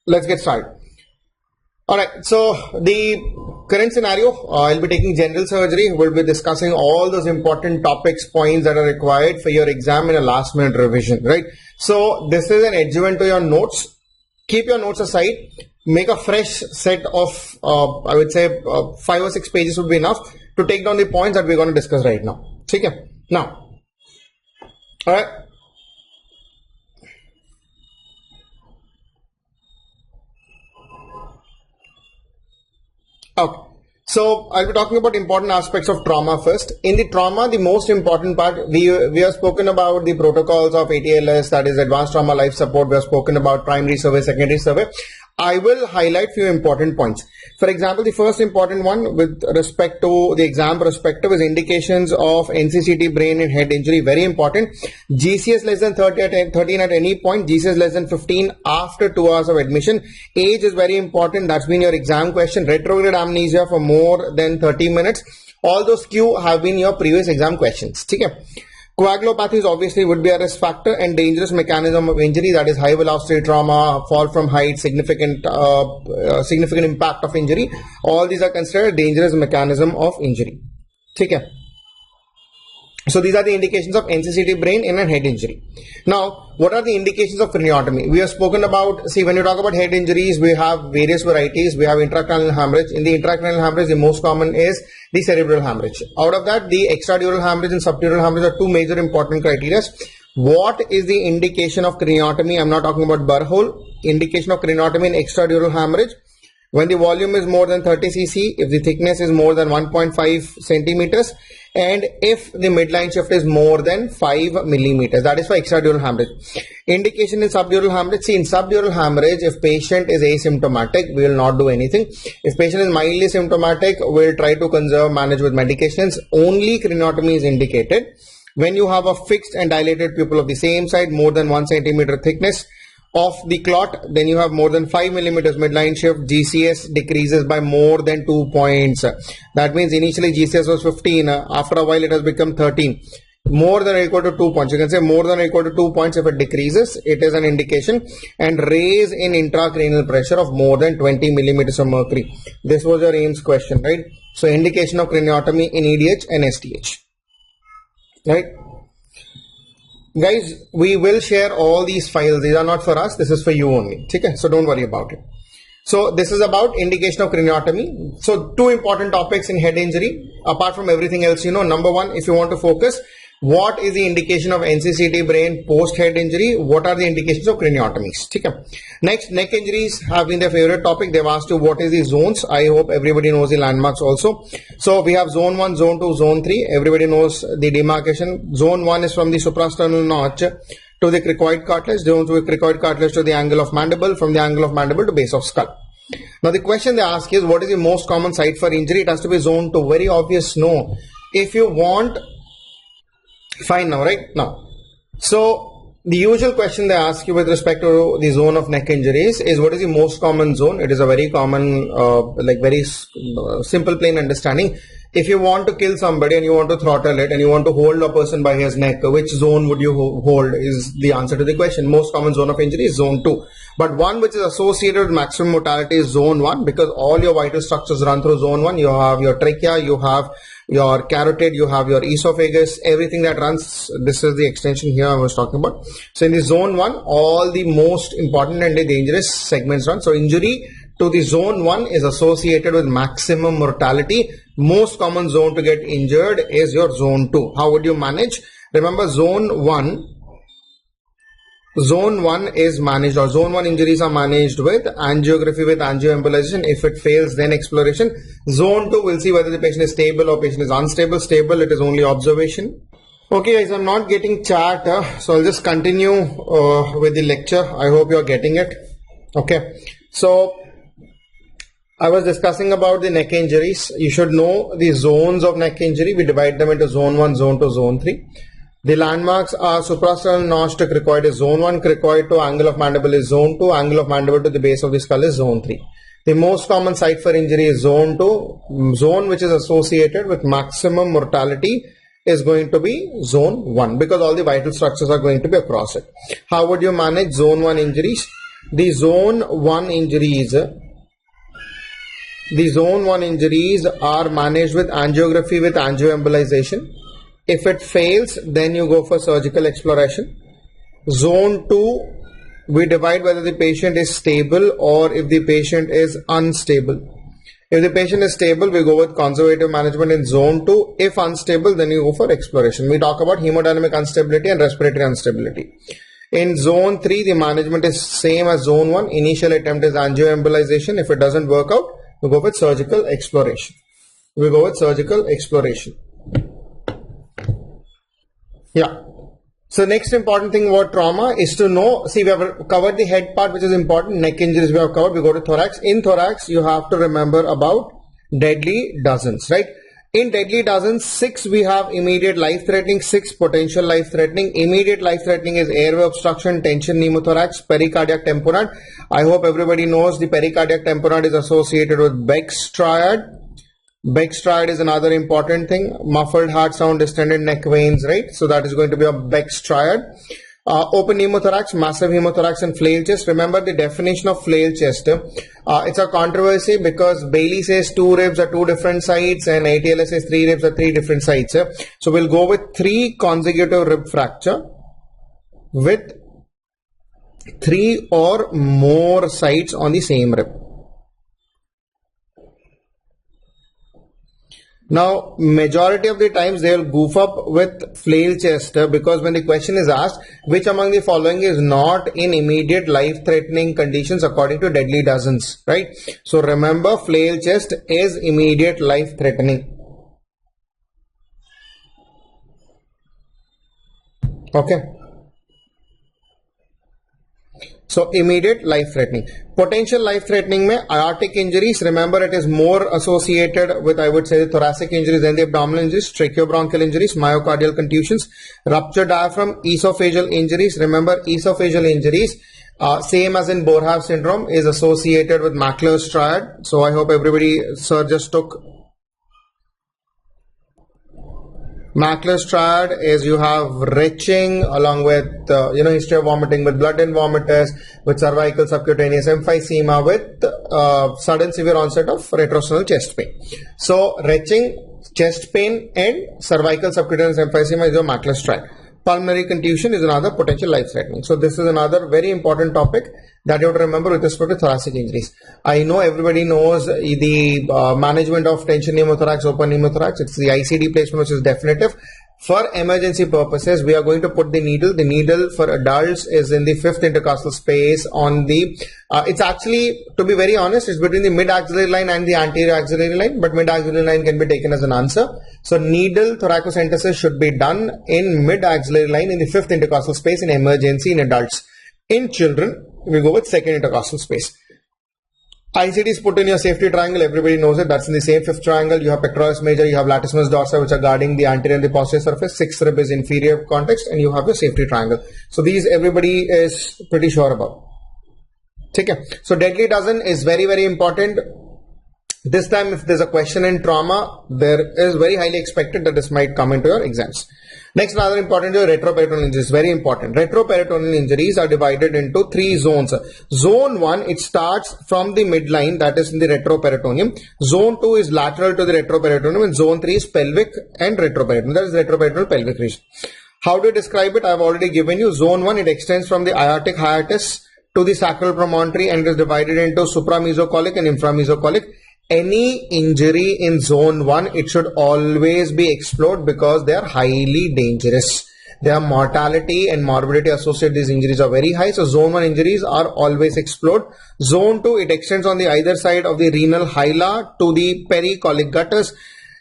let's get started. Alright, so the current scenario, I'll be taking general surgery. We'll be discussing all those important topics, points that are required for your exam in a last minute revision, right? So this is an adjuvant to your notes. Keep your notes aside. Make a fresh set of, I would say 5 or 6 pages would be enough to take down the points that we're going to discuss right now. Okay? Now, alright. Okay, so I'll be talking about important aspects of trauma first. In the trauma, the most important part, we have spoken about the protocols of ATLS, that is Advanced Trauma Life Support. We have spoken about primary survey, secondary survey. I will highlight few important points. For example, the first important one with respect to the exam perspective is indications of NCCT brain and head injury. Very important. GCS less than 13 at any point. GCS less than 15 after 2 hours of admission. Age is very important. That's been your exam question. Retrograde amnesia for more than 30 minutes. All those Q have been your previous exam questions. Okay. Coagulopathies obviously would be a risk factor, and dangerous mechanism of injury, that is high velocity trauma, fall from height, significant impact of injury. All these are considered dangerous mechanism of injury. Okay. So these are the indications of NCCT brain in a head injury. Now, what are the indications of craniotomy? We have spoken about, see, when you talk about head injuries, we have various varieties. We have intracranial hemorrhage. In the intracranial hemorrhage, the most common is the cerebral hemorrhage. Out of that, the extradural hemorrhage and subdural hemorrhage are two major important criteria. What is the indication of craniotomy? I'm not talking about burr hole. Indication of craniotomy in extradural hemorrhage: when the volume is more than 30 cc, if the thickness is more than 1.5 centimeters, and if the midline shift is more than 5 millimeters. That is for extradural hemorrhage. Indication in subdural hemorrhage. See, in subdural hemorrhage, if patient is asymptomatic, we will not do anything. If patient is mildly symptomatic, we'll try to conserve, manage with medications. Only craniotomy is indicated when you have a fixed and dilated pupil of the same side, more than 1 centimeter thickness of the clot, then you have more than 5 millimeters midline shift. GCS decreases by more than 2 points. That means initially GCS was 15. After a while it has become 13. More than or equal to 2 points. You can say more than or equal to 2 points. If it decreases, it is an indication. And raise in intracranial pressure of more than 20 millimeters of mercury. This was your AIMS question, right? So indication of craniotomy in EDH and STH, right? Guys, we will share all these files. These are not for us. This is for you only. Okay? So don't worry about it. So this is about indication of craniotomy. So two important topics in head injury. Apart from everything else, you know, number one, if you want to focus, what is the indication of NCCT brain post head injury? What are the indications of craniotomies? Okay? Next, neck injuries have been their favorite topic. They've asked you what is the zones. I hope everybody knows the landmarks also. So we have zone 1, zone 2, zone 3. Everybody knows the demarcation. Zone 1 is from the suprasternal notch to the cricoid cartilage. Zone 2 is cricoid cartilage to the angle of mandible. From the angle of mandible to base of skull. Now the question they ask is, what is the most common site for injury? It has to be zone 2. Very obvious, no. If you want, fine now, right? Now, so the usual question they ask you with respect to the zone of neck injuries is, what is the most common zone? It is a very common, very simple plain understanding. If you want to kill somebody and you want to throttle it and you want to hold a person by his neck, which zone would you hold is the answer to the question. Most common zone of injury is zone 2. But one which is associated with maximum mortality is zone 1, because all your vital structures run through zone 1. You have your trachea, you have your carotid, you have your esophagus, everything that runs. This is the extension here I was talking about. So in the zone 1, all the most important and the dangerous segments run. So injury to the zone 1 is associated with maximum mortality. Most common zone to get injured is your zone 2. How would you manage? Remember, zone 1 is managed, or zone 1 injuries are managed with angiography with angioembolization. If it fails, then exploration. Zone 2 will see whether the patient is stable or patient is unstable. Stable, it is only observation. Okay guys, I'm not getting chat, so I'll just continue with the lecture. I hope you're getting it. Okay, so I was discussing about the neck injuries. You should know the zones of neck injury. We divide them into zone 1, zone 2, zone 3. The landmarks are suprasternal notch to cricoid is zone 1, cricoid to angle of mandible is zone 2, angle of mandible to the base of the skull is zone 3. The most common site for injury is zone 2. Zone which is associated with maximum mortality is going to be zone 1, because all the vital structures are going to be across it. How would you manage zone 1 injuries? The zone 1 injuries, are managed with angiography with angioembolization. If it fails, then you go for surgical exploration. Zone 2, we divide whether the patient is stable or if the patient is unstable. If the patient is stable, we go with conservative management in zone 2. If unstable, then you go for exploration. We talk about hemodynamic instability and respiratory instability. In zone 3, the management is same as zone 1. Initial attempt is angioembolization. If it doesn't work out, we go with surgical exploration. Yeah. So next important thing about trauma is to know, see, we have covered the head part, which is important. Neck injuries we have covered. We go to thorax. In thorax, you have to remember about deadly dozens, right? In deadly dozens, 6 we have immediate life-threatening, 6 potential life-threatening. Immediate life-threatening is airway obstruction, tension pneumothorax, pericardiac tamponade. I hope everybody knows the pericardiac tamponade is associated with Beck's triad. Beck's triad is another important thing. Muffled heart sound, distended neck veins, right? So that is going to be a Beck's triad. Open pneumothorax, massive hemothorax, and flail chest. Remember the definition of flail chest. It's a controversy because Bailey says 2 ribs are 2 different sides and ATLS says 3 ribs are 3 different sides. So we'll go with 3 consecutive rib fracture with 3 or more sides on the same rib. Now, majority of the times they will goof up with flail chest because when the question is asked, which among the following is not in immediate life-threatening conditions according to deadly dozens, right? So remember, flail chest is immediate life-threatening. Okay. So immediate life-threatening. Potential life-threatening mein aortic injuries, remember it is more associated with, I would say, the thoracic injuries than the abdominal injuries. Tracheobronchial injuries, myocardial contusions, ruptured diaphragm, esophageal injuries. Remember, esophageal injuries, same as in Boerhaave syndrome, is associated with Mackler's triad. So I hope everybody, sir, just took Mackler's triad. Is you have retching along with history of vomiting with blood in vomitus, with cervical subcutaneous emphysema, with sudden severe onset of retrosternal chest pain. So retching, chest pain, and cervical subcutaneous emphysema is your Mackler's triad. Pulmonary contusion is another potential life-threatening. So this is another very important topic that you have to remember with respect to thoracic injuries. I know everybody knows the management of tension pneumothorax, open pneumothorax. It's the ICD placement which is definitive. For emergency purposes, we are going to put the needle. The needle for adults is in the 5th intercostal space on the, it's actually, to be very honest, it's between the mid-axillary line and the anterior axillary line, but mid-axillary line can be taken as an answer. So needle thoracocentesis should be done in mid-axillary line in the 5th intercostal space in emergency in adults. In children, we go with 2nd intercostal space. ICD is put in your safety triangle. Everybody knows it. That's in the same 5th triangle. You have pectoralis major, you have latissimus dorsi, which are guarding the anterior and the posterior surface. 6th rib is inferior context, and you have your safety triangle. So these everybody is pretty sure about. Okay. So deadly dozen is very, very important. This time, if there's a question in trauma, there is very highly expected that this might come into your exams. Next, another important is retroperitoneal injuries. Very important. Retroperitoneal injuries are divided into 3 zones. Zone 1, it starts from the midline, that is in the retroperitoneum. Zone 2 is lateral to the retroperitoneum, and zone 3 is pelvic and retroperitoneum. That is retroperitoneal pelvic region. How do you describe it? I have already given you. Zone 1, it extends from the aortic hiatus to the sacral promontory and is divided into supramesocolic and inframesocolic. Any injury in zone 1, it should always be explored because they are highly dangerous. Their mortality and morbidity associated with these injuries are very high. So zone 1 injuries are always explored. Zone 2, it extends on the either side of the renal hyla to the pericolic gutters.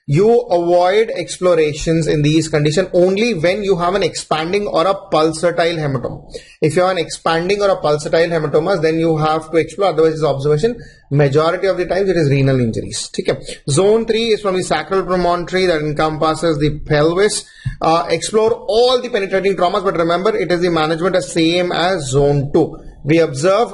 You avoid explorations in these conditions only when you have an expanding or a pulsatile hematoma. If you have an expanding or a pulsatile hematomas, then you have to explore. Otherwise, it's observation. Majority of the times, it is renal injuries. Okay. Zone 3 is from the sacral promontory that encompasses the pelvis. Explore all the penetrating traumas, but remember, it is the management as same as zone 2. We observe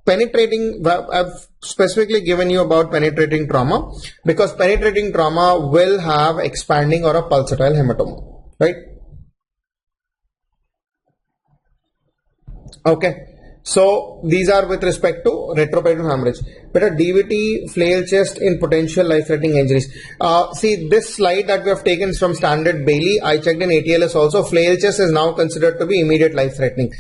penetrating. I've specifically given you about penetrating trauma because penetrating trauma will have expanding or a pulsatile hematoma, right? Okay. So these are with respect to retroperitoneal hemorrhage. But a DVT, flail chest in potential life-threatening injuries. See, this slide that we have taken is from Standard Bailey. I checked in ATLS also. Flail chest is now considered to be immediate life-threatening.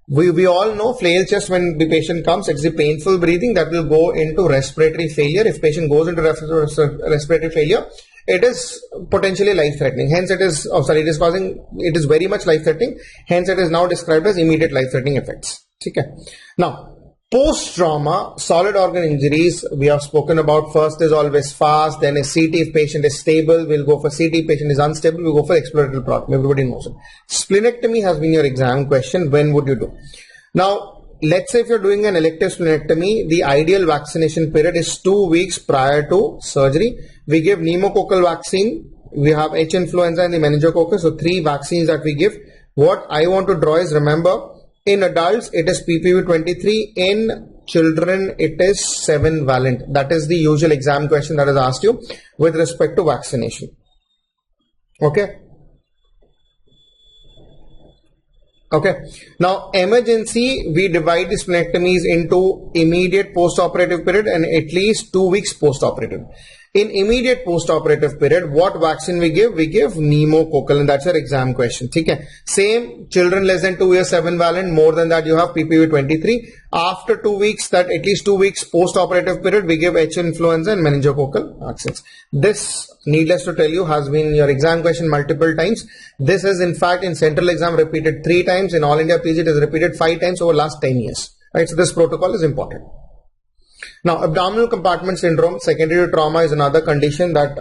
We all know flail chest, when the patient comes, it's the painful breathing that will go into respiratory failure. If patient goes into respiratory failure, it is potentially life-threatening. Hence, it is very much life-threatening. Hence, it is now described as immediate life-threatening effects. Okay. Now, post-trauma, solid organ injuries, we have spoken about. First is always fast, then is CT. If patient is stable, we'll go for CT. Patient is unstable, we'll go for exploratory problem. Everybody knows it. Splenectomy has been your exam question. When would you do? Now, let's say if you're doing an elective splenectomy, the ideal vaccination period is 2 weeks prior to surgery. We give pneumococcal vaccine. We have H influenza and the meningococcus. So 3 vaccines that we give. What I want to draw is, remember, in adults, it is PPV 23. In children, it is 7-valent. That is the usual exam question that is asked you with respect to vaccination. Okay. Okay. Now, emergency, we divide the splenectomies into immediate post-operative period and at least 2 weeks post-operative. In immediate post-operative period, what vaccine we give? We give pneumococcal, and that's your exam question. Okay. Same, children less than 2 years, 7-valent. More than that, you have PPV 23. After 2 weeks, that at least 2 weeks post-operative period, we give H influenza and meningococcal vaccines. This, needless to tell you, has been your exam question multiple times. This is in fact in central exam repeated 3 times. In All India PG, it is repeated 5 times over last 10 years. Right. So this protocol is important. Now, abdominal compartment syndrome, secondary to trauma, is another condition that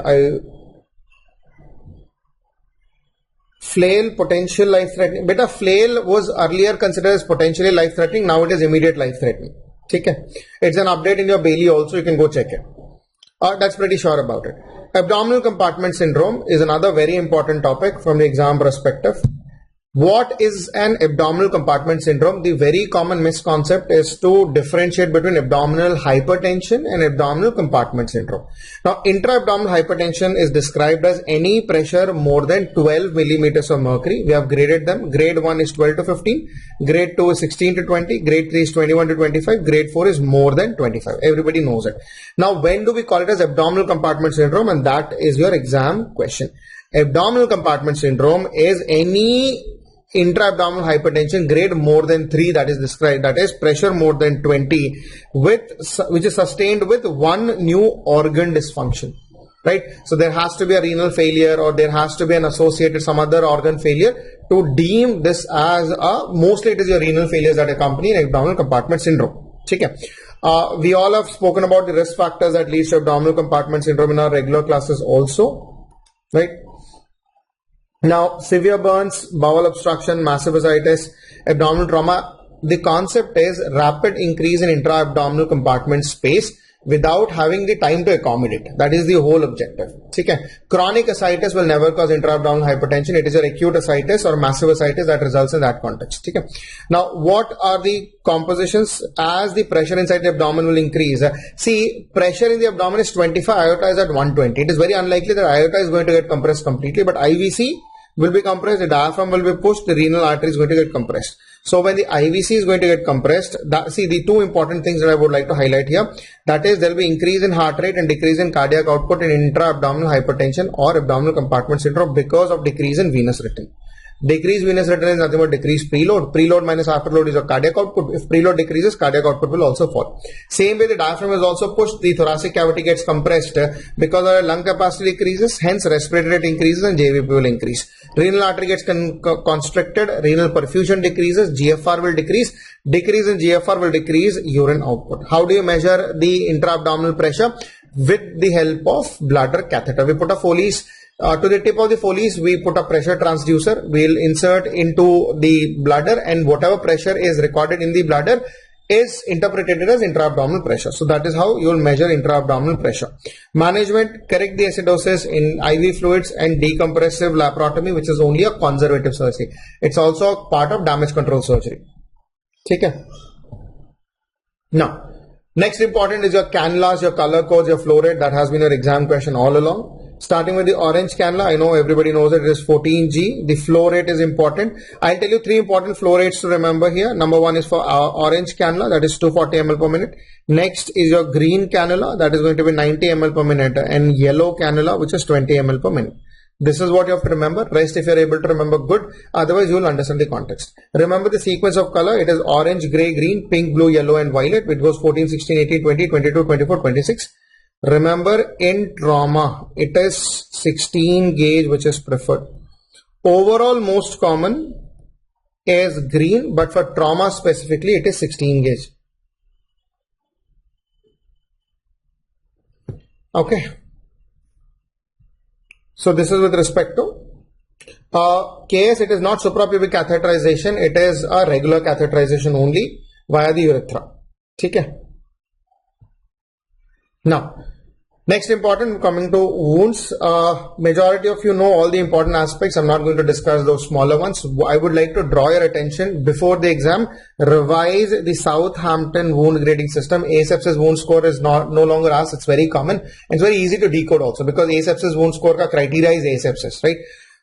flail, potential life-threatening. Beta, flail was earlier considered as potentially life-threatening. Now it is immediate life-threatening. Okay. It's an update in your Bailey also. You can go check it. That's pretty sure about it. Abdominal compartment syndrome is another very important topic from the exam perspective. What is an abdominal compartment syndrome? The very common misconception is to differentiate between abdominal hypertension and abdominal compartment syndrome. Now, intra-abdominal hypertension is described as any pressure more than 12 millimeters of mercury. We have graded them. Grade 1 is 12 to 15. Grade 2 is 16 to 20. Grade 3 is 21 to 25. Grade 4 is more than 25. Everybody knows it. Now, when do we call it as abdominal compartment syndrome? And that is your exam question. Abdominal compartment syndrome is any intra-abdominal hypertension grade more than 3 that is described, that is pressure more than 20 which is sustained with one new organ dysfunction, right? So there has to be a renal failure or there has to be an associated some other organ failure to deem this as mostly it is your renal failures that accompany abdominal compartment syndrome. Okay. We all have spoken about the risk factors that leads to abdominal compartment syndrome in our regular classes also, right? Now, severe burns, bowel obstruction, massive ascites, abdominal trauma. The concept is rapid increase in intra-abdominal compartment space without having the time to accommodate. That is the whole objective. Okay. Chronic ascites will never cause intra-abdominal hypertension. It is your acute ascites or massive ascites that results in that context. Okay. Now, what are the compositions? As the pressure inside the abdomen will increase. See, pressure in the abdomen is 25, aorta is at 120. It is very unlikely that aorta is going to get compressed completely, but IVC will be compressed, the diaphragm will be pushed, the renal artery is going to get compressed. So when the IVC is going to get compressed, see the two important things that I would like to highlight here, that is there will be increase in heart rate and decrease in cardiac output in intra-abdominal hypertension or abdominal compartment syndrome because of decrease in venous return. Decreased venous return is nothing but decreased preload. Preload minus afterload is your cardiac output. If preload decreases, cardiac output will also fall. Same way the diaphragm is also pushed, the thoracic cavity gets compressed because our lung capacity decreases, hence respiratory rate increases and JVP will increase. Renal artery gets constricted, renal perfusion decreases, GFR will decrease. Decrease in GFR will decrease urine output. How do you measure the intra-abdominal pressure? With the help of bladder catheter. We put a Foley's to the tip of the Foley's, we put a pressure transducer. We'll insert into the bladder and whatever pressure is recorded in the bladder is interpreted as intra-abdominal pressure. So that is how you will measure intra-abdominal pressure. Management, correct the acidosis in IV fluids and decompressive laparotomy, which is only a conservative surgery. It's also a part of damage control surgery. Okay. Now, next important is your cannulas, your color codes, your flow rate. That has been your exam question all along. Starting with the orange cannula, I know everybody knows it is 14G. The flow rate is important. I'll tell you 3 important flow rates to remember here. Number 1 is for our orange cannula, that is 240 ml per minute. Next is your green cannula, that is going to be 90 ml per minute, and yellow cannula, which is 20 ml per minute. This is what you have to remember. Rest, if you're able to remember, good. Otherwise, you will understand the context. Remember the sequence of color. It is orange, gray, green, pink, blue, yellow, and violet. It goes 14, 16, 18, 20, 22, 24, 26. Remember, in trauma, it is 16 gauge which is preferred. Overall, most common is green, but for trauma specifically, it is 16 gauge. Okay. So this is with respect to case. It is not suprapubic catheterization. It is a regular catheterization only via the urethra. Okay. Now, next important, coming to wounds. Majority of you know all the important aspects. I'm not going to discuss those smaller ones. I would like to draw your attention before the exam. Revise the Southampton wound grading system. Asepsis wound score is no longer asked. It's very common. And it's very easy to decode also, because asepsis wound score ka criteria is asepsis, right?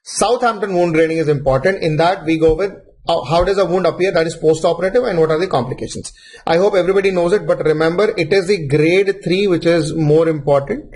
Southampton wound grading is important. In that we go with how does a wound appear, that is post-operative, and what are the complications. I hope everybody knows it, but remember, it is the grade 3 which is more important.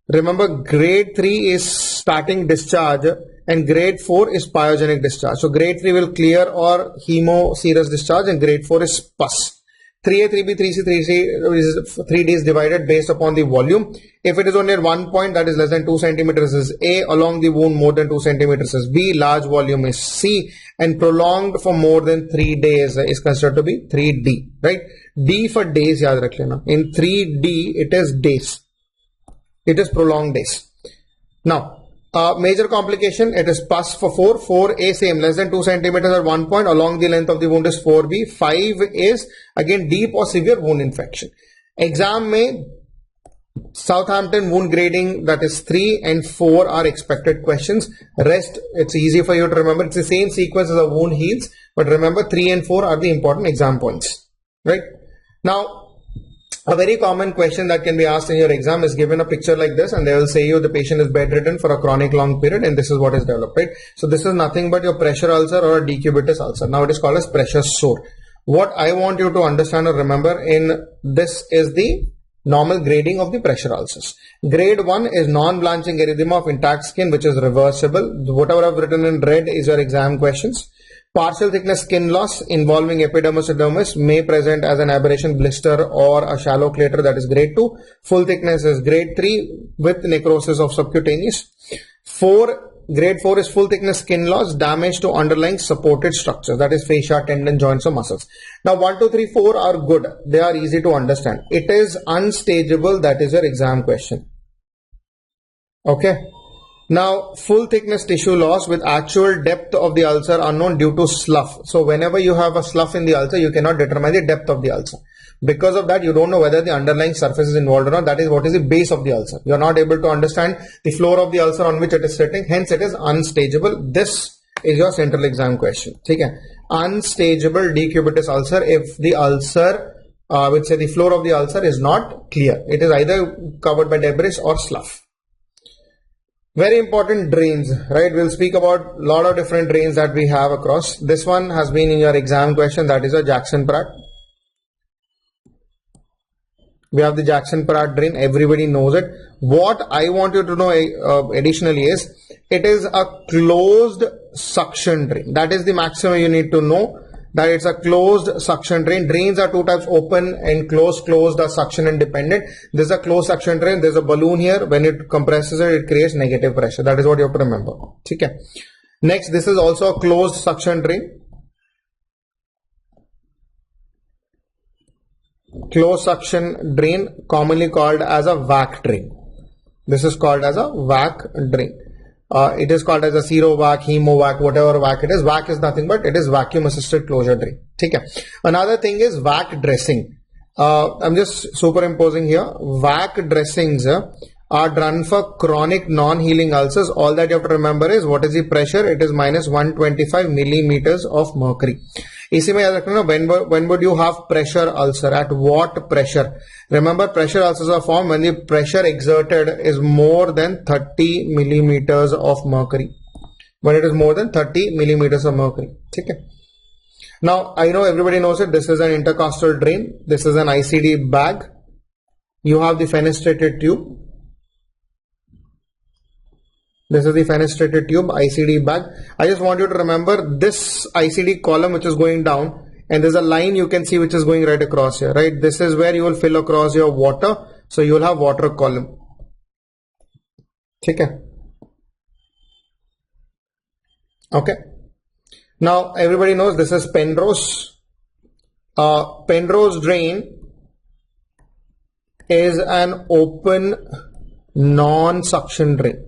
Remember, grade 3 is starting discharge and grade 4 is pyogenic discharge. So grade 3 will clear or hemoserous discharge, and grade 4 is pus. 3A, 3B, 3C, 3C is 3D is divided based upon the volume. If it is only at 1 point, that is less than 2 centimeters, is A. Along the wound more than 2 centimeters is B. Large volume is C. And prolonged for more than 3 days is considered to be 3D, right? D for days, yaad rakh lena. In 3D, it is days. It is prolonged days. Now, major complication, it is pus for 4. 4A same, less than 2 centimeters at 1 point. Along the length of the wound is 4B. 5 is again deep or severe wound infection. Exam mein Southampton wound grading, that is 3 and 4 are expected questions. Rest, it's easy for you to remember. It's the same sequence as a wound heals, but remember 3 and 4 are the important exam points, right? Now, a very common question that can be asked in your exam is given a picture like this, and they will say you the patient is bedridden for a chronic long period, and this is what is developed, right? So this is nothing but your pressure ulcer or a decubitus ulcer. Now it is called as pressure sore. What I want you to understand or remember in this is the normal grading of the pressure ulcers. Grade 1 is non-blanching erythema of intact skin, which is reversible. Whatever I've written in red is your exam questions. Partial thickness skin loss involving epidermis or dermis may present as an aberration, blister, or a shallow clator, that is grade 2. Full thickness is grade 3 with necrosis of subcutaneous. Grade 4 is full thickness skin loss, damage to underlying supported structures, that is fascia, tendon, joints, or muscles. Now 1, 2, 3, 4 are good. They are easy to understand. It is unstageable, that is your exam question. Okay. Now, full thickness tissue loss with actual depth of the ulcer unknown due to slough. So whenever you have a slough in the ulcer, you cannot determine the depth of the ulcer. Because of that, you don't know whether the underlying surface is involved or not. That is what is the base of the ulcer. You are not able to understand the floor of the ulcer on which it is sitting. Hence, it is unstageable. This is your central exam question. Okay. Unstageable decubitus ulcer if the ulcer, which say the floor of the ulcer is not clear. It is either covered by debris or slough. Very important, drains, right? We'll speak about a lot of different drains that we have across. This one has been in your exam question, that is a Jackson-Pratt. We have the Jackson-Pratt drain. Everybody knows it. What I want you to know additionally is, it is a closed suction drain. That is the maximum you need to know, that it's a closed suction drain. Drains are two types, open and closed. Closed are suction independent. This is a closed suction drain. There's a balloon here. When it compresses it, it creates negative pressure. That is what you have to remember. Okay. Next, this is also a closed suction drain. Closed suction drain, commonly called as a vac drain. This is called as a vac drain. It is called as a serovac, hemovac, whatever vac it is. Vac is nothing but it is vacuum assisted closure drain. Okay. Another thing is vac dressing. I'm just superimposing here. Vac dressings are done for chronic non-healing ulcers. All that you have to remember is what is the pressure? It is minus 125 millimeters of mercury. इसी में याद रखना ना, when would you have pressure ulcer, at what pressure? Remember, pressure ulcers are formed when the pressure exerted is more than 30 millimeters of mercury. When it is more than 30 millimeters of mercury. Okay. Now I know everybody knows it. This is an intercostal drain. This is an ICD bag. You have the fenestrated tube. This is the fenestrated tube, ICD bag. I just want you to remember this ICD column which is going down, and there's a line you can see which is going right across here, right? This is where you will fill across your water. So you will have water column. Okay. Okay. Now everybody knows this is Penrose. Penrose drain is an open non-suction drain,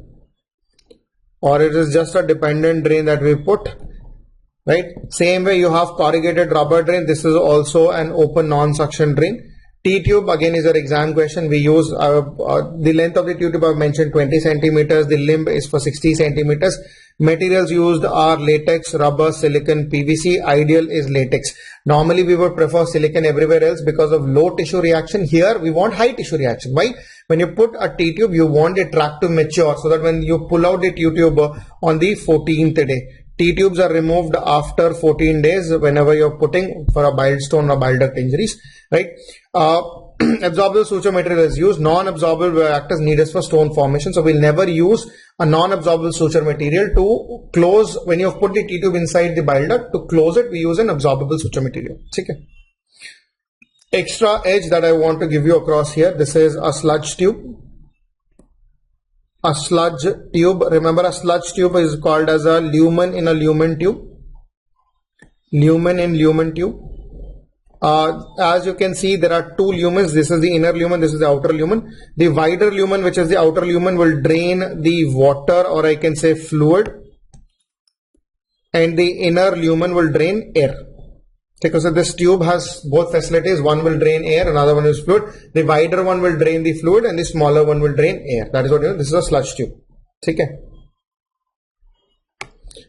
or it is just a dependent drain that we put, right? Same way you have corrugated rubber drain. This is also an open non-suction drain. T-tube again is an exam question. We use the length of the T-tube I've mentioned 20 centimeters. The limb is for 60 centimeters. Materials used are latex, rubber, silicon, PVC. Ideal is latex. Normally we would prefer silicon everywhere else because of low tissue reaction. Here we want high tissue reaction. Why? When you put a T-tube, you want the tract to mature so that when you pull out the T-tube on the 14th day, T-tubes are removed after 14 days whenever you're putting for a bile stone or bile duct injuries, right? Absorbable suture material is used. Non-absorbable will act as needles for stone formation. So we'll never use a non-absorbable suture material to close. When you've put the T-tube inside the bile duct, to close it, we use an absorbable suture material. Okay. Extra edge that I want to give you across here. This is a sludge tube. A sludge tube. Remember, a sludge tube is called as a lumen in a lumen tube. Lumen in lumen tube. As you can see, there are two lumens. This is the inner lumen, this is the outer lumen. The wider lumen, which is the outer lumen, will drain the water, or I can say fluid, and the inner lumen will drain air. Okay, so this tube has both facilities. One will drain air, another one is fluid. The wider one will drain the fluid and the smaller one will drain air. That is what you know. This is a sludge tube. Okay.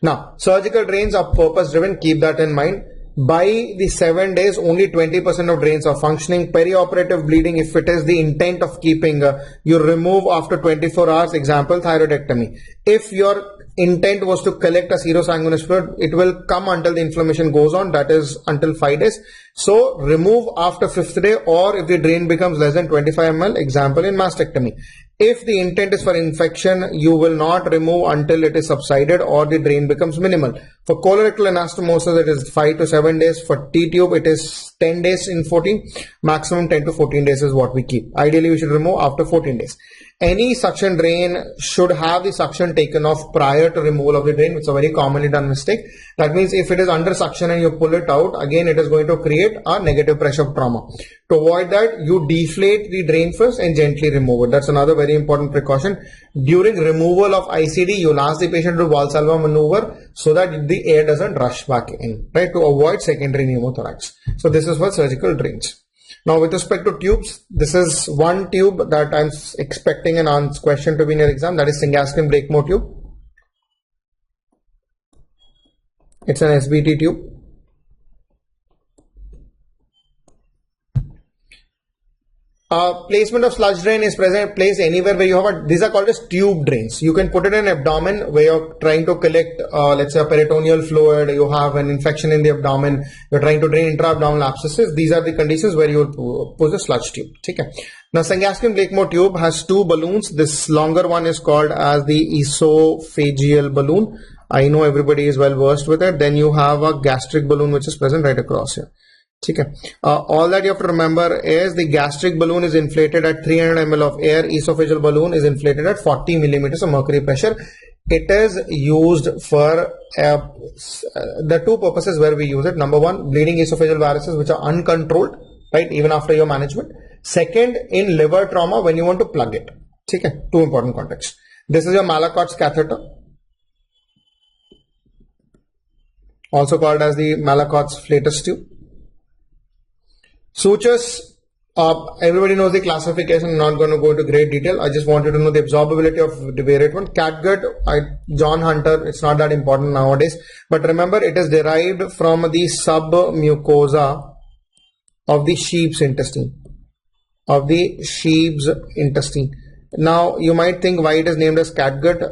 Now, surgical drains are purpose driven. Keep that in mind. By the 7 days, only 20% of drains are functioning. Perioperative bleeding, if it is the intent of keeping, you remove after 24 hours. Example, thyroidectomy. If your intent was to collect a serosanguinous fluid, it will come until the inflammation goes on, that is until 5 days. So remove after 5th day, or if the drain becomes less than 25 ml, example in mastectomy. If the intent is for infection, you will not remove until it is subsided or the drain becomes minimal. For colorectal anastomosis, it is 5 to 7 days. For T-tube, it is 10 days in 14. Maximum 10 to 14 days is what we keep. Ideally, we should remove after 14 days. Any suction drain should have the suction taken off prior to removal of the drain, which is a very commonly done mistake. That means if it is under suction and you pull it out, again it is going to create a negative pressure trauma. To avoid that, you deflate the drain first and gently remove it. That's another very important precaution. During removal of ICD, you'll ask the patient to do Valsalva maneuver so that the air doesn't rush back in, right, to avoid secondary pneumothorax. So this is for surgical drains. Now with respect to tubes, this is one tube that I'm expecting an question to be in your exam, that is Syngaskin Blakemore tube. It's an SBT tube. Placement of sludge drain is placed anywhere where you have these are called as tube drains. You can put it in abdomen where you're trying to collect, let's say a peritoneal fluid, you have an infection in the abdomen, you're trying to drain intra-abdominal abscesses. These are the conditions where you put a sludge tube. Okay. Now, Syngaskin Blakemore tube has two balloons. This longer one is called as the esophageal balloon. I know everybody is well versed with it. Then you have a gastric balloon which is present right across here. Okay. All that you have to remember is the gastric balloon is inflated at 300 ml of air. Esophageal balloon is inflated at 40 millimeters of mercury pressure. It is used for the two purposes where we use it. Number one, bleeding esophageal varices which are uncontrolled, right, even after your management. Second, in liver trauma when you want to plug it. Okay. Two important contexts. This is your Malakoff's catheter, also called as the Malakoff's flatus tube. Sutures Everybody knows the classification. I'm not going to go into great detail. I just wanted to know the absorbability of the variant one. Catgut, John Hunter, it's not that important nowadays. But remember, it is derived from the submucosa of the sheep's intestine. Now, you might think why it is named as catgut.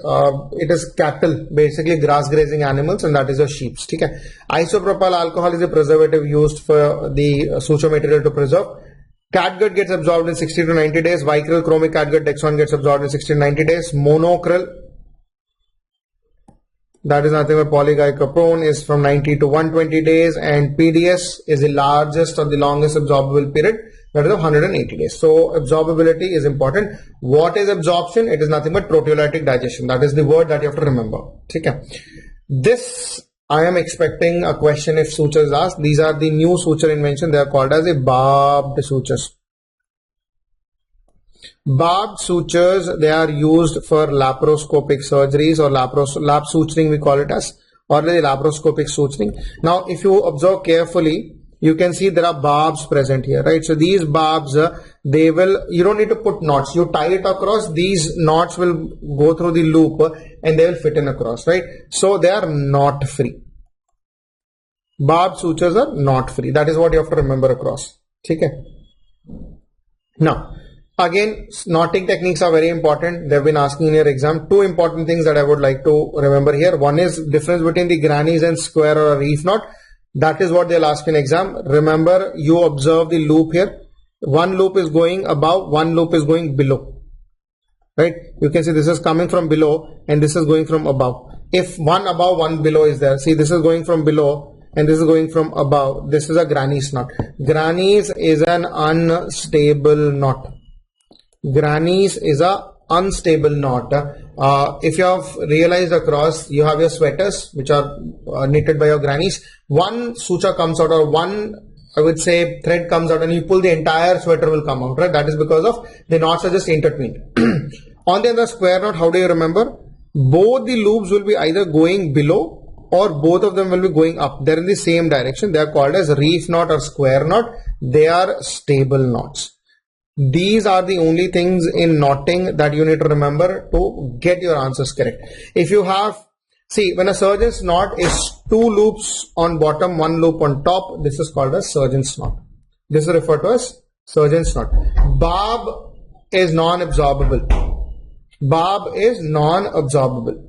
It is cattle, basically grass grazing animals, and that is your sheep. Okay? Isopropyl alcohol is a preservative used for the suture material to preserve. Catgut gets absorbed in 60 to 90 days. Vicryl, chromic catgut, dextron gets absorbed in 60 to 90 days. Monocryl, that is nothing but polyglycopone, is from 90 to 120 days. And PDS is the largest or the longest absorbable period, that is of 180 days. So absorbability is important. What is absorption? It is nothing but proteolytic digestion. That is the word that you have to remember. Okay. This, I am expecting a question if suture is asked. These are the new suture invention. They are called as a barbed sutures. Barbed sutures, they are used for laparoscopic surgeries or lap suturing, we call it as, or the laparoscopic suturing. Now, if you observe carefully, you can see there are barbs present here, right? So these barbs, they will, you don't need to put knots. You tie it across, these knots will go through the loop and they will fit in across, right? So they are knot free. Barbed sutures are knot free. That is what you have to remember across. Okay. Now, again, knotting techniques are very important. They've been asking in your exam. Two important things that I would like to remember here. One is difference between the grannies and square or a reef knot. That is what they'll ask in exam. Remember, you observe the loop here. One loop is going above, one loop is going below. Right? You can see this is coming from below and this is going from above. If one above, one below is there. See, this is going from below and this is going from above. This is a granny's knot. Granny's is an unstable knot. Granny's is a unstable knot. If you have realized across, you have your sweaters which are knitted by your grannies. One suture comes out, or one, I would say, thread comes out, and you pull, the entire sweater will come out, right? That is because of the knots are just intertwined. On the other square knot, how do you remember? Both the loops will be either going below or both of them will be going up. They're in the same direction. They are called as reef knot or square knot. They are stable knots. These are the only things in knotting that you need to remember to get your answers correct. If you have, see, when a surgeon's knot is two loops on bottom, one loop on top, this is called a surgeon's knot. This is referred to as surgeon's knot. Barb is non-absorbable. Barb is non-absorbable.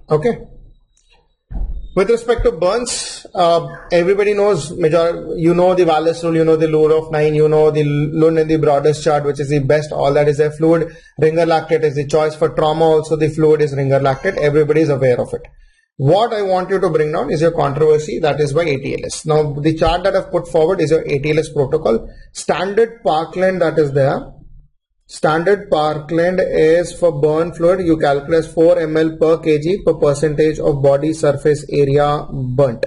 Okay. With respect to burns, everybody knows, you know the Wallace rule, you know the Lure of 9, you know the Lund and the Broadest chart, which is the best, all that is a fluid. Ringer lactate is the choice. For trauma also, the fluid is ringer lactate. Everybody is aware of it. What I want you to bring down is your controversy, that is by ATLS. Now, the chart that I've put forward is your ATLS protocol. Standard Parkland that is there. Standard Parkland is for burn fluid, you calculate 4 ml per kg per percentage of body surface area burnt,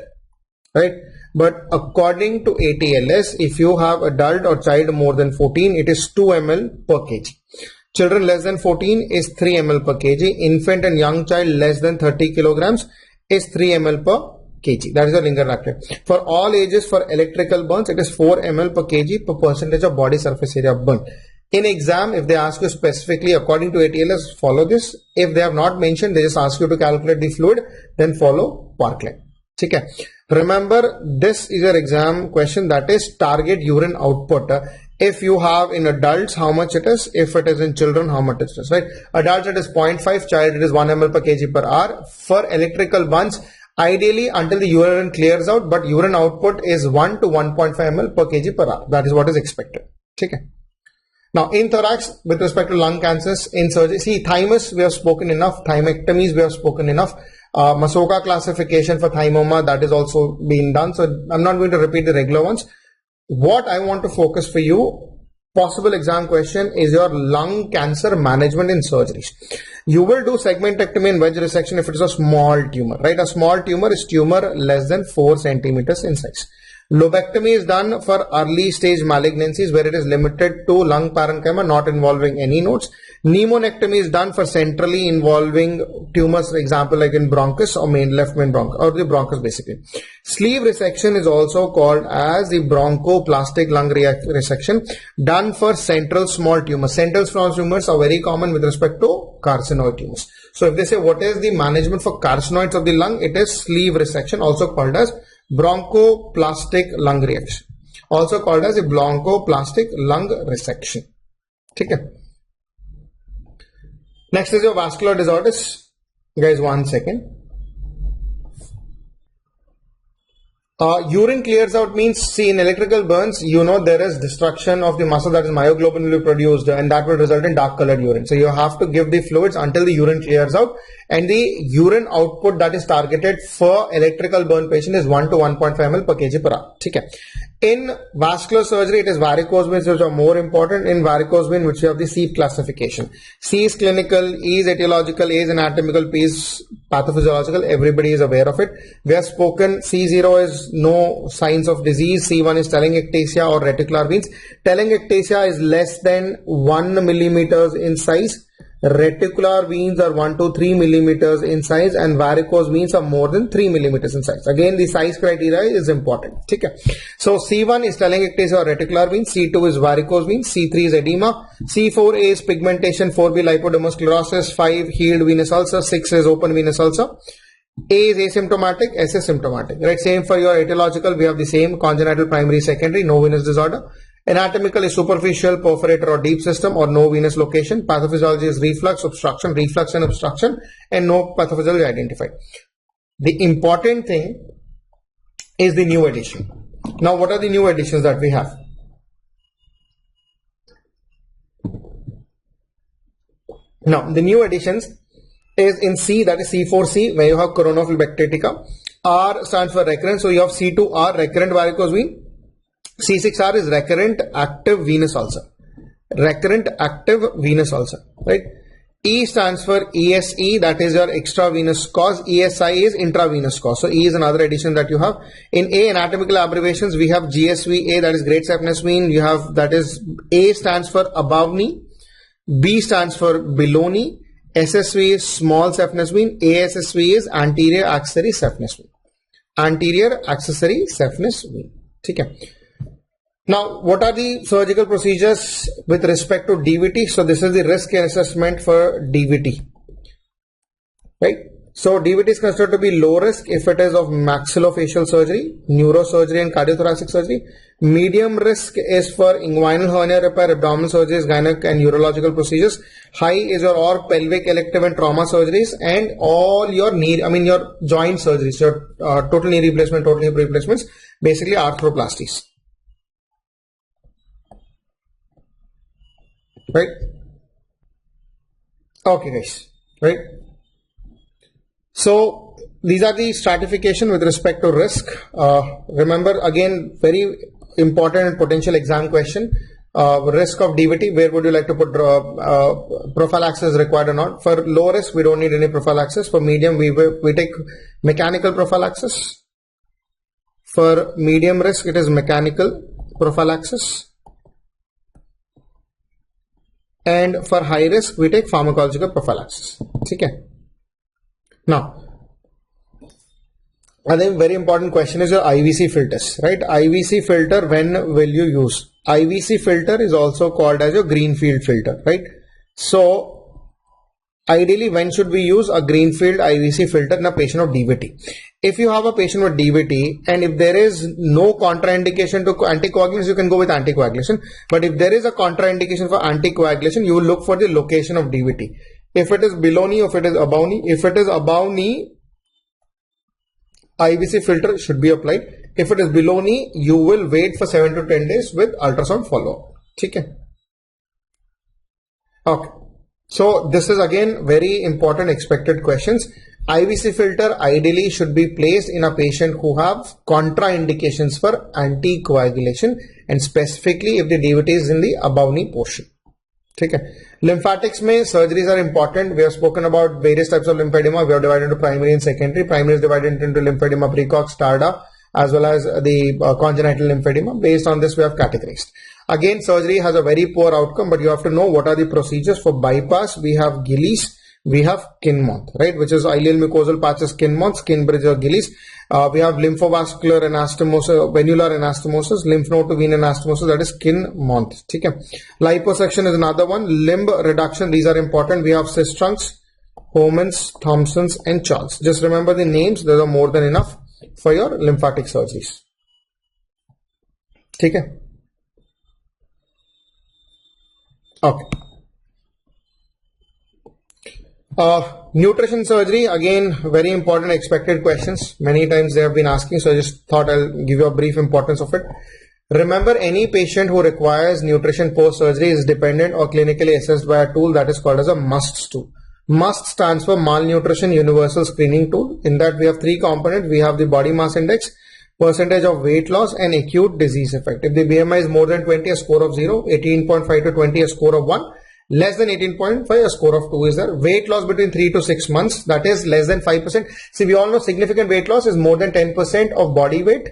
right? But according to ATLS, if you have adult or child more than 14, it is 2 ml per kg. Children less than 14 is 3 ml per kg. Infant and young child less than 30 kilograms is 3 ml per kg. That is the ringer lactate. For all ages, for electrical burns, it is 4 ml per kg per percentage of body surface area burnt. In exam, if they ask you specifically according to ATLS, follow this. If they have not mentioned, they just ask you to calculate the fluid, then follow Parkland. Okay. Remember, this is your exam question, that is target urine output. If you have in adults, how much it is? If it is in children, how much it is, right? Adults, it is 0.5, child, it is 1 ml per kg per hour. For electrical burns, ideally until the urine clears out, but urine output is 1 to 1.5 ml per kg per hour. That is what is expected. Okay. Now, in thorax, with respect to lung cancers, in surgery, see, thymus, we have spoken enough. Thymectomies, we have spoken enough. Masoka classification for thymoma, that is also being done. So, I'm not going to repeat the regular ones. What I want to focus for you, possible exam question, is your lung cancer management in surgeries. You will do segmentectomy and wedge resection if it is a small tumor, right? A small tumor is tumor less than 4 centimeters in size. Lobectomy is done for early stage malignancies where it is limited to lung parenchyma, not involving any nodes. Pneumonectomy is done for centrally involving tumors, for example, like in bronchus or left main bronchus, or the bronchus basically. Sleeve resection is also called as the bronchoplastic lung resection, done for central small tumors. Central small tumors are very common with respect to carcinoid tumors. So if they say what is the management for carcinoids of the lung, it is sleeve resection, also called as bronchoplastic lung reaction, also called as a bronchoplastic lung resection. Okay. Next is your vascular disorders. Guys, 1 second. Urine clears out means, see, in electrical burns, you know there is destruction of the muscle, that is myoglobin will be produced, and that will result in dark colored urine. So you have to give the fluids until the urine clears out, and the urine output that is targeted for electrical burn patient is 1 to 1.5 ml per kg per hour. Okay. In vascular surgery, it is varicose veins which are more important. In varicose vein, which you have the C classification. C is clinical, E is etiological, A is anatomical, P is pathophysiological. Everybody is aware of it. We have spoken C0 is no signs of disease. C1 is telangiectasia or reticular veins. Telangiectasia is less than 1 millimeters in size. Reticular veins are 1 to 3 millimeters in size, and varicose veins are more than 3 millimeters in size. Again, the size criteria is important. Okay. So C1 is telangiectasia or reticular veins, C2 is varicose veins, C3 is edema, C4 is pigmentation, 4B lipodermal 5 healed venous ulcer, 6 is open venous ulcer. A is asymptomatic, S is symptomatic. Right. Same for your etiological. We have the same congenital, primary, secondary, no venous disorder. Anatomical is superficial, perforator or deep system or no venous location. Pathophysiology is reflux, obstruction, reflux and obstruction, and no pathophysiology identified. The important thing is the new addition. Now, what are the new additions that we have? Now, the new additions is in C, that is C4C, where you have Coronavil bacteria. R stands for recurrent, so you have C2R, recurrent varicose vein. C6R is recurrent active venous ulcer. Recurrent active venous ulcer, right? E stands for ESE, that is your extravenous cause. ESI is intravenous cause. So E is another addition that you have. In A, anatomical abbreviations, we have GSVA, that is great saphenous vein. You have, that is, A stands for above knee, B stands for below knee, SSV is small saphenous vein, ASSV is anterior accessory saphenous vein. Anterior accessory saphenous vein. Okay. Now, what are the surgical procedures with respect to DVT? So this is the risk assessment for DVT, right? So DVT is considered to be low risk if it is of maxillofacial surgery, neurosurgery and cardiothoracic surgery. Medium risk is for inguinal hernia repair, abdominal surgeries, gynec and urological procedures. High is your or pelvic elective and trauma surgeries, and all your knee, your joint surgeries, your total knee replacement, total hip replacements, basically arthroplasties. Right? Okay, guys. Right? So these are the stratification with respect to risk. Remember, again, very important and potential exam question. Risk of DVT, where would you like to put prophylaxis required or not? For low risk, we don't need any prophylaxis. For medium, we take mechanical prophylaxis. For medium risk, it is mechanical prophylaxis. And for high risk, we take pharmacological prophylaxis. Okay. Now, I think very important question is your IVC filters, right? IVC filter, when will you use? IVC filter is also called as your greenfield filter, right? So, ideally, when should we use a greenfield IVC filter in a patient of DVT? If you have a patient with DVT and if there is no contraindication to anticoagulants, you can go with anticoagulation. But if there is a contraindication for anticoagulation, you will look for the location of DVT. If it is below knee or if it is above knee, if it is above knee, IVC filter should be applied. If it is below knee, you will wait for 7 to 10 days with ultrasound follow-up. Okay. So this is again very important expected questions. IVC filter ideally should be placed in a patient who have contraindications for anticoagulation, and specifically if the DVT is in the above knee portion. Okay. Lymphatics mein surgeries are important. We have spoken about various types of lymphedema. We have divided into primary and secondary. Primary is divided into lymphedema precox, tarda, as well as the congenital lymphedema. Based on this, we have categorized. Again, surgery has a very poor outcome, but you have to know what are the procedures. For bypass, we have Gillies, we have Kinmonth, right, which is ileal mucosal patches, Kinmonth, skin bridge or Gillies. We have lymphovascular anastomosis, venular anastomosis, lymph node to vein anastomosis, that is Kinmonth. Okay. Liposuction is another one. Limb reduction, these are important. We have Sistrunks, Homans, Thompsons and Charles. Just remember the names, those are more than enough for your lymphatic surgeries. Okay. Okay. Nutrition surgery, again, very important expected questions. Many times they have been asking, so I just thought I'll give you a brief importance of it. Remember, any patient who requires nutrition post-surgery is dependent or clinically assessed by a tool that is called as a MUST tool. MUST stands for Malnutrition Universal Screening Tool. In that we have three components. We have the body mass index, percentage of weight loss and acute disease effect. If the BMI is more than 20, a score of 0, 18.5 to 20, a score of 1. Less than 18.5, a score of 2 is there. Weight loss between 3 to 6 months, that is less than 5%. See, we all know significant weight loss is more than 10% of body weight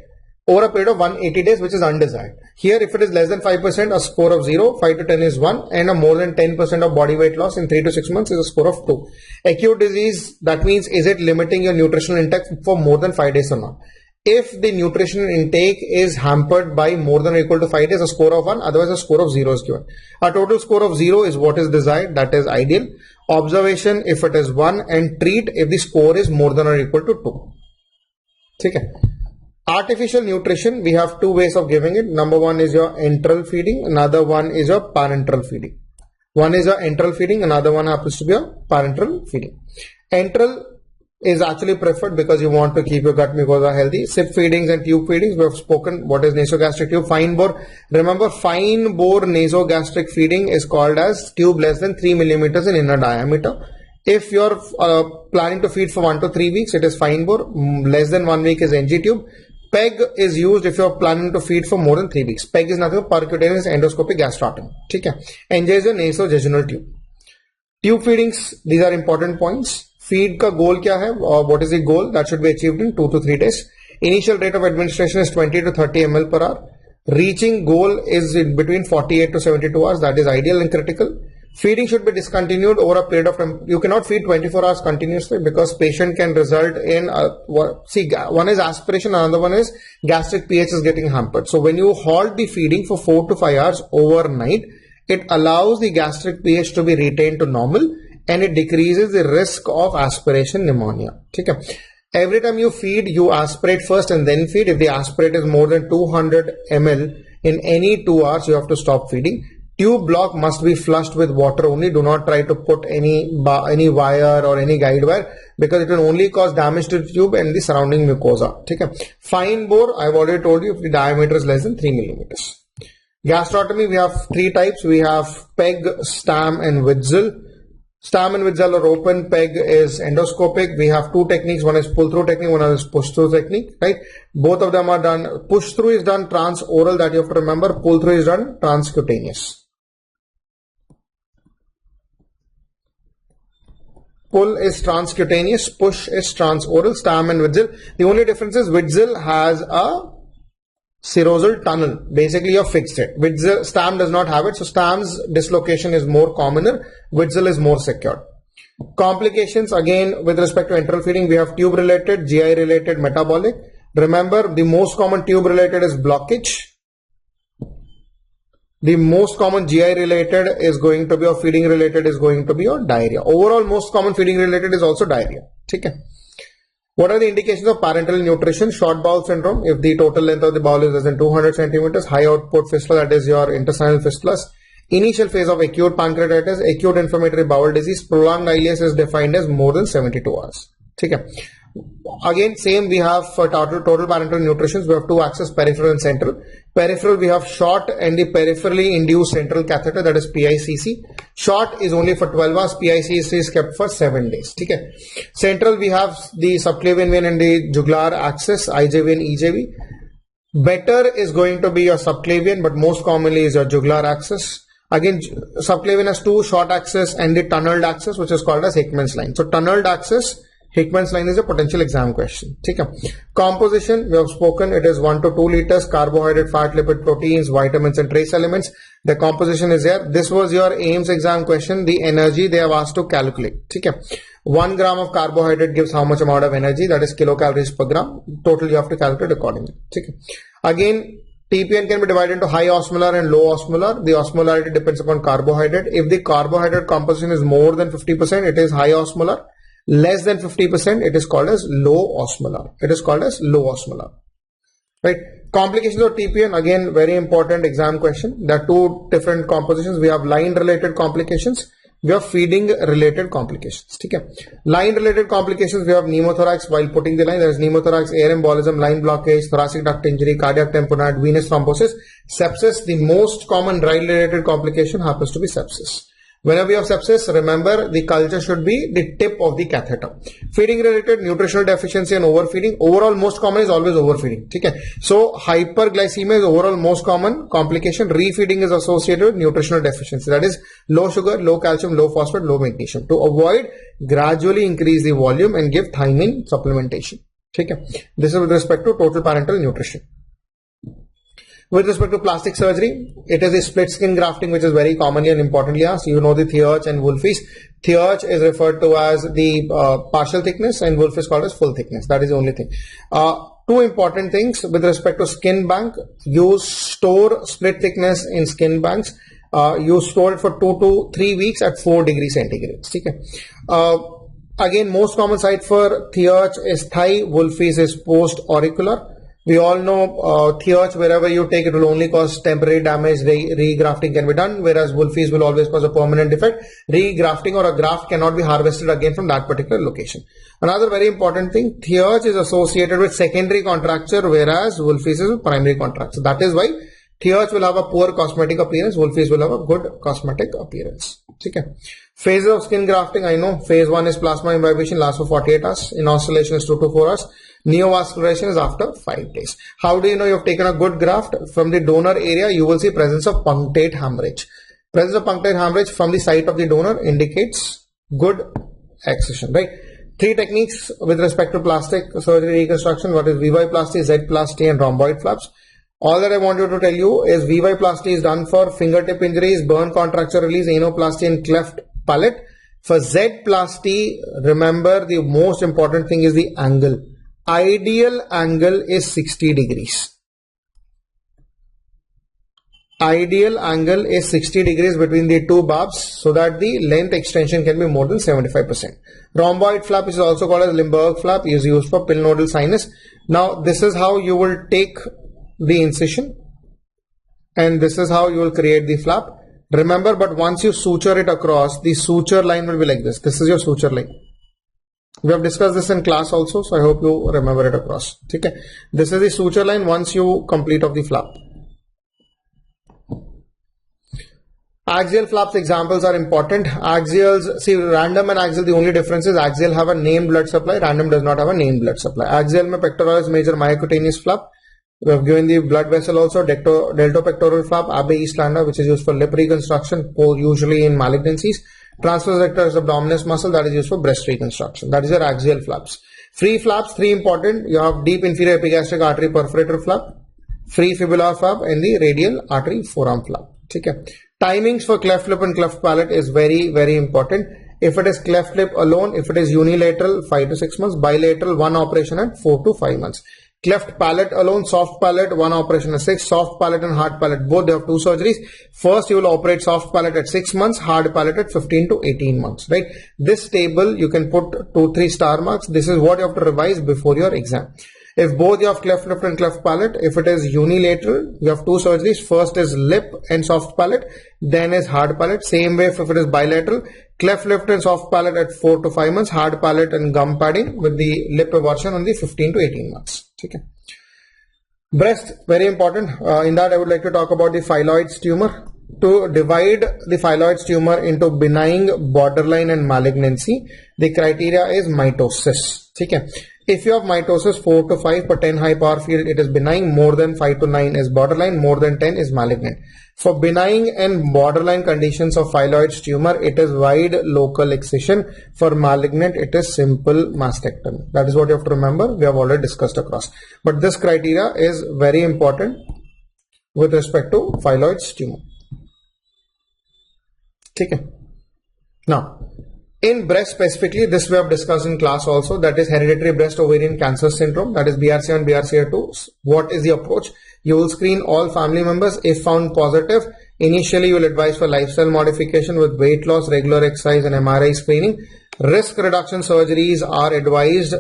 over a period of 180 days, which is undesired. Here, if it is less than 5%, a score of 0, 5 to 10 is 1, and a more than 10% of body weight loss in 3 to 6 months is a score of 2. Acute disease, that means is it limiting your nutritional intake for more than 5 days or not? If the nutritional intake is hampered by more than or equal to 5 days, a score of 1, otherwise a score of 0 is given. A total score of 0 is what is desired, that is ideal. Observation if it is 1 and treat if the score is more than or equal to 2. Okay. Artificial nutrition, we have two ways of giving it. Number one is your enteral feeding, another one is your parenteral feeding. One is your enteral feeding, another one happens to be your parenteral feeding. Enteral is actually preferred because you want to keep your gut mucosa healthy. Sip feedings and tube feedings, we have spoken what is nasogastric tube. Fine bore, remember fine bore nasogastric feeding is called as tube less than 3 millimeters in inner diameter. If you're planning to feed for 1 to 3 weeks, it is fine bore. Less than 1 week is NG tube. PEG is used if you're planning to feed for more than 3 weeks. PEG is nothing but percutaneous endoscopic gastrotomy. Okay. NJ is your nasojejunal tube. Tube feedings, these are important points. Feed का goal क्या है or what is the goal that should be achieved in 2 to 3 days. Initial rate of administration is 20 to 30 ml per hour. Reaching goal is in between 48 to 72 hours. That is ideal and critical. Feeding should be discontinued over a period of time. You cannot feed 24 hours continuously because patient can result in one is aspiration, another one is gastric pH is getting hampered. So when you halt the feeding for 4 to 5 hours overnight, it allows the gastric pH to be retained to normal and it decreases the risk of aspiration pneumonia. Okay. Every time you feed, you aspirate first and then feed. If the aspirate is more than 200 ml in any 2 hours, you have to stop feeding. Tube block must be flushed with water only. Do not try to put any wire or any guide wire because it will only cause damage to the tube and the surrounding mucosa. Okay. Fine bore, I've already told you if the diameter is less than 3 millimeters. Gastrotomy, we have 3 types. We have PEG, STAM and Witzel. STAM and Witzel or open. PEG is endoscopic. We have 2 techniques. One is pull through technique, one is push through technique, right? Both of them are done. Push through is done transoral, that you have to remember. Pull through is done transcutaneous. Pull is transcutaneous, push is transoral. STAM and Witzel. The only difference is Witzel has a serosal tunnel. Basically, you're fixed it. Witzel, STAM does not have it. So STAM's dislocation is more commoner. Witzel is more secure. Complications, again, with respect to enteral feeding, we have tube related, GI related, metabolic. Remember, the most common tube related is blockage. The most common GI related is going to be, or feeding related is going to be your diarrhea. Overall, most common feeding related is also diarrhea. Okay. What are the indications of parenteral nutrition? Short bowel syndrome, if the total length of the bowel is less than 200 centimeters. High output fistula, that is your intestinal fistulas. Initial phase of acute pancreatitis, acute inflammatory bowel disease. Prolonged ileus is defined as more than 72 hours. Okay. Again, same we have for total parenteral nutrition. We have 2 axes, peripheral and central. Peripheral, we have short and the peripherally induced central catheter, that is PICC. Short is only for 12 hours. PICC is kept for 7 days. Okay. Central, we have the subclavian vein and the jugular axis, IJV and EJV. Better is going to be your subclavian, but most commonly is your jugular axis. Again, subclavian has 2 short axis and the tunneled axis, which is called as Hickman's line. So tunneled axis Hickman's line is a potential exam question. ठीक है. Composition, we have spoken, it is 1 to 2 liters, carbohydrate, fat, lipid, proteins, vitamins and trace elements. The composition is there. This was your AIMS exam question. The energy they have asked to calculate. ठीक है. 1 gram of carbohydrate gives how much amount of energy? That is kilocalories per gram. Total you have to calculate accordingly. ठीक है. Again, TPN can be divided into high osmolar and low osmolar. The osmolarity depends upon carbohydrate. If the carbohydrate composition is more than 50%, it is high osmolar. Less than 50%, it is called as low osmolar. It is called as low osmolar. Right? Complications of TPN, again, very important exam question. There are two different compositions. We have line related complications. We have feeding related complications. Okay? Line related complications, we have pneumothorax while putting the line. There is pneumothorax, air embolism, line blockage, thoracic duct injury, cardiac tamponade, venous thrombosis, sepsis. The most common line related complication happens to be sepsis. Whenever you have sepsis, remember the culture should be the tip of the catheter. Feeding related, nutritional deficiency and overfeeding. Overall, most common is always overfeeding. Okay? So, hyperglycemia is overall most common complication. Refeeding is associated with nutritional deficiency. That is low sugar, low calcium, low phosphate, low magnesium. To avoid, gradually increase the volume and give thiamine supplementation. Okay? This is with respect to total parenteral nutrition. With respect to plastic surgery, it is a split skin grafting which is very commonly and importantly asked. You know the Thierch and Wolfi's. Thierch is referred to as the partial thickness and Wolf is called as full thickness. That is the only thing. Two important things with respect to skin bank. You store split thickness in skin banks. You store it for 2 to 3 weeks at 4 degrees centigrade. Okay. Again, most common site for Thierch is thigh. Wolfi's is post-auricular. We all know Thierch, wherever you take it will only cause temporary damage. Regrafting can be done, whereas Wolfi's will always cause a permanent defect. Regrafting or a graft cannot be harvested again from that particular location. Another very important thing, Thierch is associated with secondary contracture, whereas Wolfi's is with primary contracture. That is why Thierch will have a poor cosmetic appearance, Wolfi's will have a good cosmetic appearance. Okay. Phases of skin grafting, I know. Phase 1 is plasma imbibition, lasts for 48 hours. Inoculation is 2 to 4 hours. Neovascularization is after 5 days. How do you know you have taken a good graft? From the donor area, you will see presence of punctate hemorrhage. Presence of punctate hemorrhage from the site of the donor indicates good excision, right? 3 techniques with respect to plastic surgery reconstruction. What is VY-plasty, Z-plasty and rhomboid flaps. All that I want you to tell you is VY-plasty is done for fingertip injuries, burn contracture release, anoplasty and cleft palate. For Z-plasty, remember the most important thing is the angle. Ideal angle is 60 degrees. Ideal angle is 60 degrees between the two barbs so that the length extension can be more than 75%. Rhomboid flap is also called as Limburg flap, is used for pill nodal sinus. Now this is how you will take the incision and this is how you will create the flap. Remember, but once you suture it across, the suture line will be like this. This is your suture line. We have discussed this in class also, so I hope you remember it across. Okay. This is the suture line once you complete of the flap. Axial flaps examples are important. Axials, see, random and axial, the only difference is axial have a named blood supply, random does not have a named blood supply. Axial mein pectoralis major myocutaneous flap. We have given the blood vessel also, deltopectoral flap, Abbey East Landa, which is used for lip reconstruction, usually in malignancies. Transverse rectus abdominis muscle, that is used for breast reconstruction. That is your axial flaps. Free flaps, 3 important. You have deep inferior epigastric artery perforator flap, free fibular flap and the radial artery forearm flap. Okay. Timings for cleft lip and cleft palate is very, very important. If it is cleft lip alone, if it is unilateral, 5 to 6 months, bilateral, 1 operation at 4 to 5 months. Cleft palate alone, soft palate, 1 operation at 6, soft palate and hard palate, both they have 2 surgeries. First you will operate soft palate at 6 months, hard palate at 15 to 18 months, right? This table you can put 2-3 star marks. This is what you have to revise before your exam. If both you have cleft lip and cleft palate, if it is unilateral, you have 2 surgeries. First is lip and soft palate, then is hard palate. Same way if it is bilateral, cleft lip and soft palate at 4 to 5 months, hard palate and gum padding with the lip eversion on the 15 to 18 months. Okay. Breast, very important. In that I would like to talk about the phylloids tumor. to divide the phyllodes tumor into benign, borderline and malignancy, the criteria is mitosis. Okay. If you have mitosis 4 to 5 per 10 high power field, it is benign. More than 5 to 9 is borderline. More than 10 is malignant. For benign and borderline conditions of phyllodes tumor, it is wide local excision. For malignant, it is simple mastectomy. That is what you have to remember. We have already discussed across. But this criteria is very important with respect to phyllodes tumor. Okay. Now, in breast specifically, this we have discussed in class also, that is hereditary breast ovarian cancer syndrome, that is BRCA1, BRCA2. What is the approach? You will screen all family members. If found positive, initially you will advise for lifestyle modification with weight loss, regular exercise and MRI screening. Risk reduction surgeries are advised.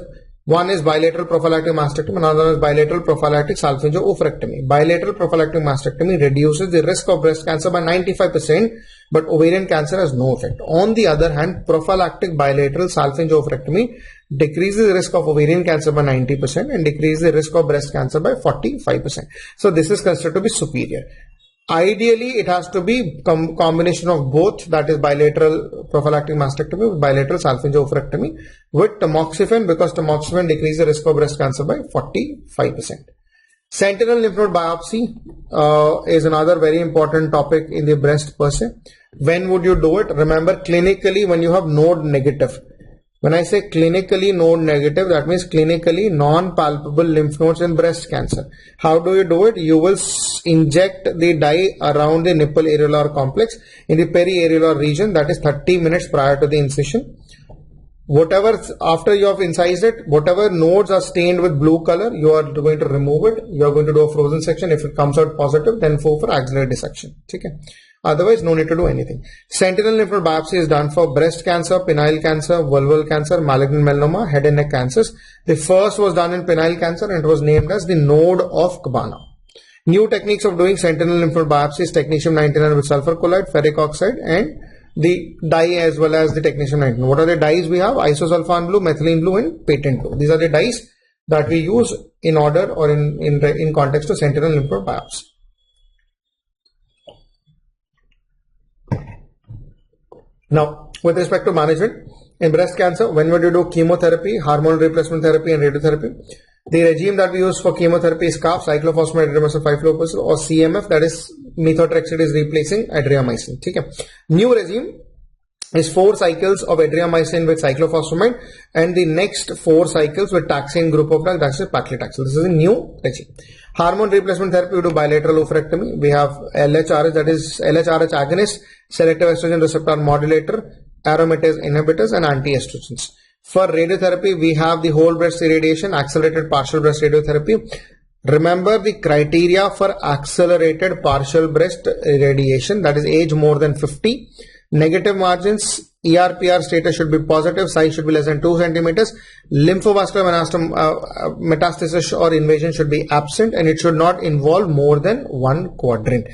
One is bilateral prophylactic mastectomy, another is bilateral prophylactic salpingo-oophorectomy. Bilateral prophylactic mastectomy reduces the risk of breast cancer by 95%, but ovarian cancer has no effect. On the other hand, prophylactic bilateral salpingo-oophorectomy decreases the risk of ovarian cancer by 90% and decreases the risk of breast cancer by 45%. So this is considered to be superior. Ideally, it has to be combination of both, that is bilateral prophylactic mastectomy with bilateral salpingo-oophorectomy with tamoxifen, because tamoxifen decreases the risk of breast cancer by 45%. Sentinel lymph node biopsy is another very important topic in the breast per se. When would you do it? Remember, clinically when you have node negative. When I say clinically node negative, that means clinically non-palpable lymph nodes in breast cancer. How do you do it? You will inject the dye around the nipple areolar complex in the periareolar region, that is 30 minutes prior to the incision. Whatever, after you have incised it, whatever nodes are stained with blue color, you are going to remove it. You are going to do a frozen section. If it comes out positive, then go for axillary dissection. Okay. Otherwise, no need to do anything. Sentinel lymph node biopsy is done for breast cancer, penile cancer, vulval cancer, malignant melanoma, head and neck cancers. The first was done in penile cancer and it was named as the node of Cabana. New techniques of doing sentinel lymph node biopsy is technetium-99 with sulfur colloid, ferric oxide, and the dye as well as the technetium-99. What are the dyes we have? Isosulfan blue, methylene blue, and patent blue. These are the dyes that we use in order or in context to sentinel lymph node biopsy. Now, with respect to management, in breast cancer, when would you do chemotherapy, hormonal replacement therapy and radiotherapy? The regime that we use for chemotherapy is CAF, cyclophosphamide adriamycin 5-fluorouracil, or CMF, that is methotrexate is replacing adriamycin. Okay. New regime is 4 cycles of adriamycin with cyclophosphamide and the next 4 cycles with taxane group of drugs, that is paclitaxel. This is a new regime. Hormone replacement therapy, we do bilateral oophorectomy. We have LHRH, that is LHRH agonist, selective estrogen receptor modulator, aromatase inhibitors, and anti-estrogens. For radiotherapy, we have the whole breast irradiation, accelerated partial breast radiotherapy. Remember the criteria for accelerated partial breast irradiation, that is age more than 50, negative margins, ERPR status should be positive, size should be less than 2 centimeters, lymphovascular metastasis or invasion should be absent, and it should not involve more than 1 quadrant.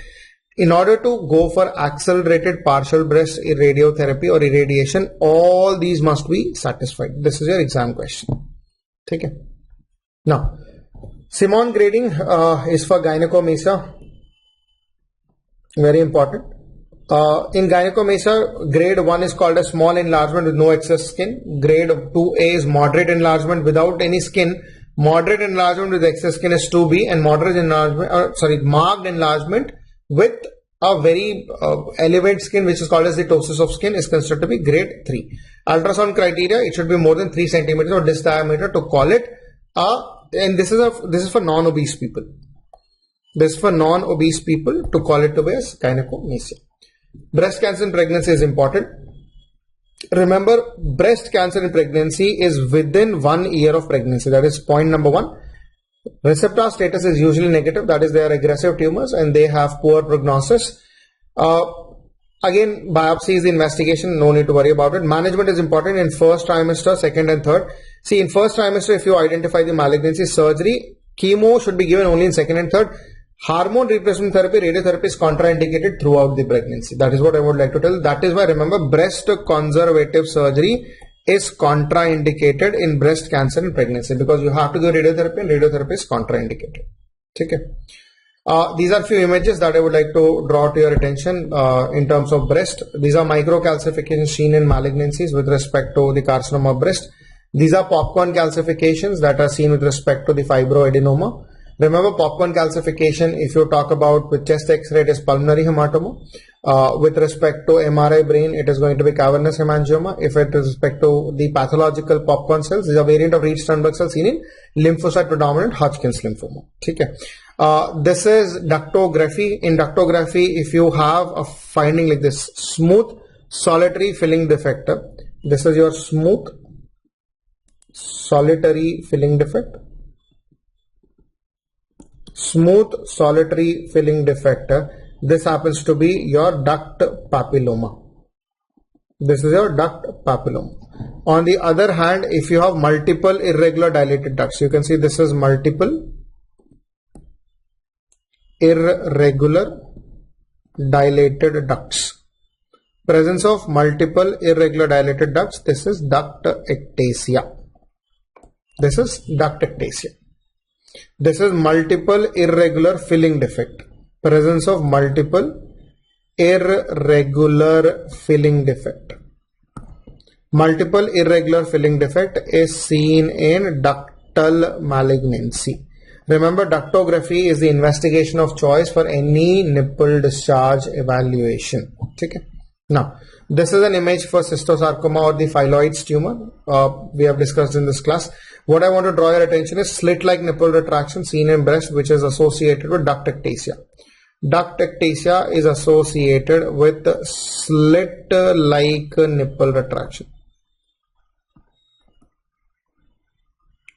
In order to go for accelerated partial breast radiotherapy or irradiation, all these must be satisfied. This is your exam question. Okay. Now, Simon grading is for gynecomastia. Very important. In gynecomastia, grade 1 is called a small enlargement with no excess skin. Grade 2A is moderate enlargement without any skin. Moderate enlargement with excess skin is 2B, and moderate enlargement, marked enlargement with a very elevated skin, which is called as the ptosis of skin, is considered to be grade 3. Ultrasound criteria, it should be more than 3 centimeters of disc diameter to call it and this is for non-obese people. This is for non-obese people to call it to be as gynecomastia. Breast cancer in pregnancy is important. Remember, breast cancer in pregnancy is within 1 year of pregnancy. That is point number 1. Receptor status is usually negative, that is they are aggressive tumors and they have poor prognosis. Again, biopsy is the investigation, no need to worry about it. Management is important in first trimester, second and third. See, in first trimester, if you identify the malignancy, surgery, chemo should be given only in second and third. Hormone replacement therapy, radiotherapy is contraindicated throughout the pregnancy. That is what I would like to tell. That is why, remember, breast conservative surgery is contraindicated in breast cancer in pregnancy, because you have to give radiotherapy and radiotherapy is contraindicated. Okay. These are few images that I would like to draw to your attention in terms of breast. These are microcalcifications seen in malignancies with respect to the carcinoma of breast. These are popcorn calcifications that are seen with respect to the fibroadenoma. Remember, popcorn calcification, if you talk about with chest x-ray, it is pulmonary hematoma. With respect to MRI brain, it is going to be cavernous hemangioma. If it is respect to the pathological popcorn cells, these are variant of Reed-Sternberg cells seen in lymphocyte predominant Hodgkin's lymphoma. Okay. This is ductography. In ductography, if you have a finding like this, smooth solitary filling defect, this is your smooth solitary filling defect. Smooth solitary filling defect. This happens to be your duct papilloma. This is your duct papilloma. On the other hand, if you have multiple irregular dilated ducts, you can see this is multiple irregular dilated ducts. Presence of multiple irregular dilated ducts, this is duct ectasia. This is duct ectasia. This is multiple irregular filling defect. Presence of multiple irregular filling defect. Multiple irregular filling defect is seen in ductal malignancy. Remember, ductography is the investigation of choice for any nipple discharge evaluation. Okay. Now, this is an image for cystosarcoma or the phylloids tumor. We have discussed in this class. What I want to draw your attention is slit-like nipple retraction seen in breast, which is associated with duct ectasia. Duct ectasia is associated with slit-like nipple retraction.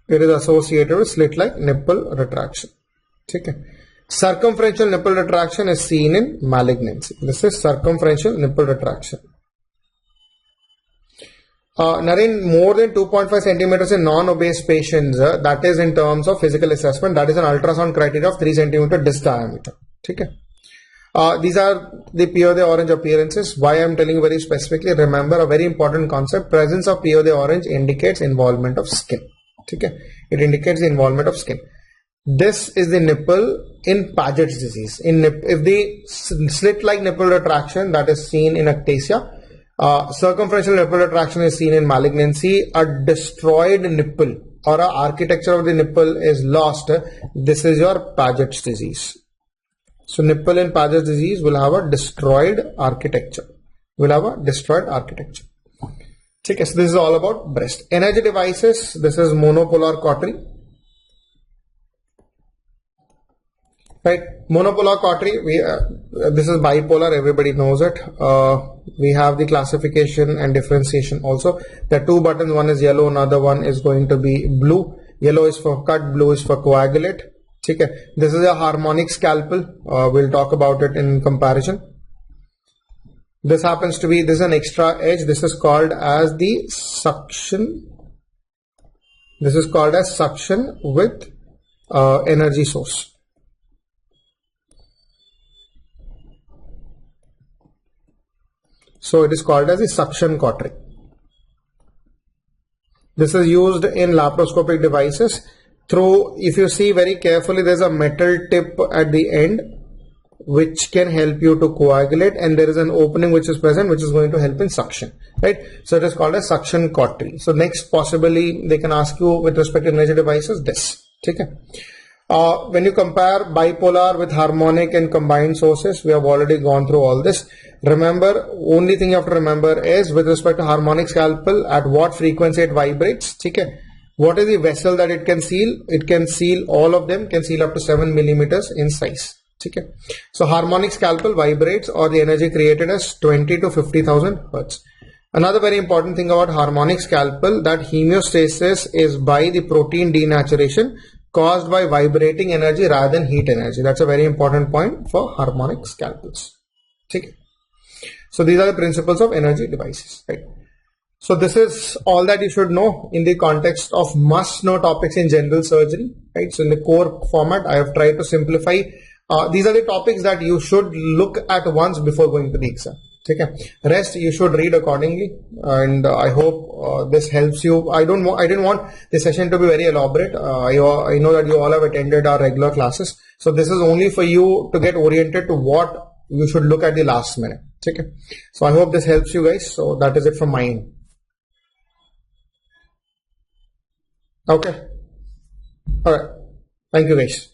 It is associated with slit-like nipple retraction. Okay. Circumferential nipple retraction is seen in malignancy. This is circumferential nipple retraction. Naren, more than 2.5 centimeters in non-obese patients, that is in terms of physical assessment, that is an ultrasound criteria of 3 centimeter disc diameter. Okay. These are the PO the orange appearances. Why I am telling you very specifically, remember a very important concept, presence of PO the orange indicates involvement of skin. Okay. It indicates the involvement of skin. This is the nipple in Paget's disease. If the slit-like nipple retraction that is seen in ectasia, circumferential nipple retraction is seen in malignancy, a destroyed nipple or a architecture of the nipple is lost, this is your Paget's disease. So nipple in Paget's disease will have a destroyed architecture. Okay, so this is all about breast. Energy devices, this is monopolar cautery. Right, monopolar cautery, this is bipolar, everybody knows it. We have the classification and differentiation also. There are two buttons, one is yellow, another one is going to be blue. Yellow is for cut, blue is for coagulate. Okay. This is a harmonic scalpel. We'll talk about it in comparison. This happens to be, this is an extra edge. This is called as the suction. This is called as suction with energy source. So it is called as a suction cautery. This is used in laparoscopic devices. If you see very carefully, there is a metal tip at the end which can help you to coagulate, and there is an opening which is present which is going to help in suction. Right. So it is called a suction cautery. So next possibly they can ask you with respect to energy devices this. Okay. When you compare bipolar with harmonic and combined sources, we have already gone through all this. Remember, only thing you have to remember is with respect to harmonic scalpel, at what frequency it vibrates. Okay. What is the vessel that it can seal? It can seal, all of them can seal up to 7 millimeters in size. Okay. So harmonic scalpel vibrates or the energy created is 20 to 50,000 hertz. Another very important thing about harmonic scalpel, that hemostasis is by the protein denaturation caused by vibrating energy rather than heat energy. That's a very important point for harmonic scalpels. Okay. So these are the principles of energy devices. Right. So this is all that you should know in the context of must know topics in general surgery. Right. So in the core format, I have tried to simplify. These are the topics that you should look at once before going to the exam. Okay. Rest you should read accordingly, and I hope this helps you. I didn't want this session to be very elaborate. I know that you all have attended our regular classes, so this is only for you to get oriented to what you should look at the last minute. Okay. So I hope this helps you guys. So that is it from my end. Okay. All right. Thank you guys.